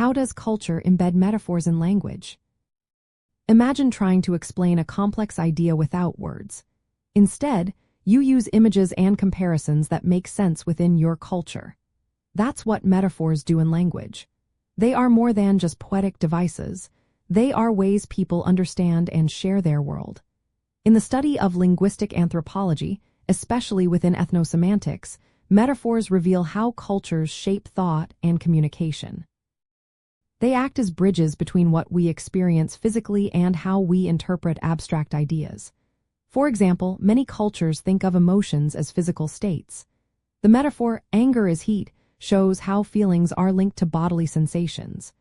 How does culture embed metaphors in language? Imagine trying to explain a complex idea without words. Instead, you use images and comparisons that make sense within your culture. That's what metaphors do in language. They are more than just poetic devices. They are ways people understand and share their world. In the study of linguistic anthropology, especially within ethnosemantics, metaphors reveal how cultures shape thought and communication. They act as bridges between what we experience physically and how we interpret abstract ideas. For example, many cultures think of emotions as physical states. The metaphor, anger is heat, shows how feelings are linked to bodily sensations.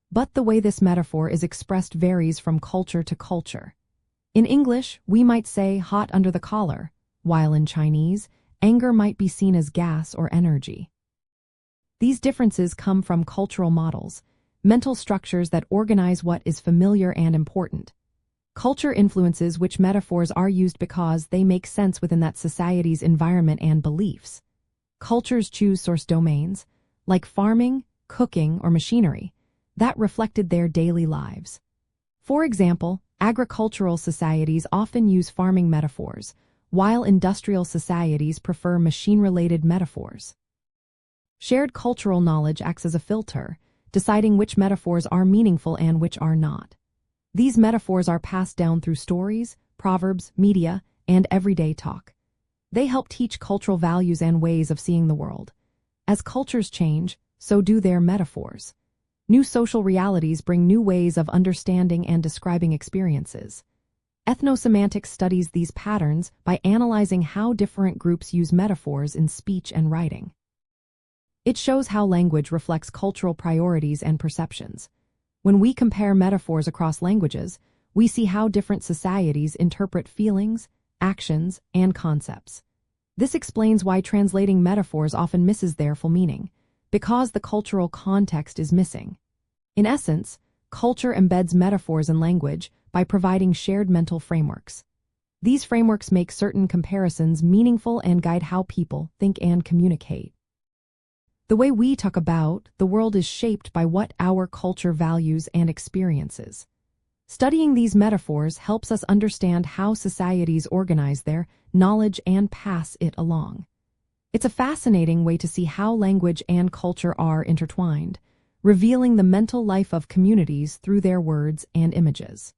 But the way this metaphor is expressed varies from culture to culture. In English, we might say hot under the collar, while in Chinese, anger might be seen as gas or energy. These differences come from cultural models, mental structures that organize what is familiar and important. Culture influences which metaphors are used because they make sense within that society's environment and beliefs. Cultures choose source domains, like farming, cooking, or machinery, that reflected their daily lives. For example, agricultural societies often use farming metaphors, while industrial societies prefer machine-related metaphors. Shared cultural knowledge acts as a filter, deciding which metaphors are meaningful and which are not. These metaphors are passed down through stories, proverbs, media, and everyday talk. They help teach cultural values and ways of seeing the world. As cultures change, so do their metaphors. New social realities bring new ways of understanding and describing experiences. Ethnosemantics studies these patterns by analyzing how different groups use metaphors in speech and writing. It shows how language reflects cultural priorities and perceptions. When we compare metaphors across languages, we see how different societies interpret feelings, actions, and concepts. This explains why translating metaphors often misses their full meaning, because the cultural context is missing. In essence, culture embeds metaphors in language by providing shared mental frameworks. These frameworks make certain comparisons meaningful and guide how people think and communicate. The way we talk about the world is shaped by what our culture values and experiences. Studying these metaphors helps us understand how societies organize their knowledge and pass it along. It's a fascinating way to see how language and culture are intertwined, revealing the mental life of communities through their words and images.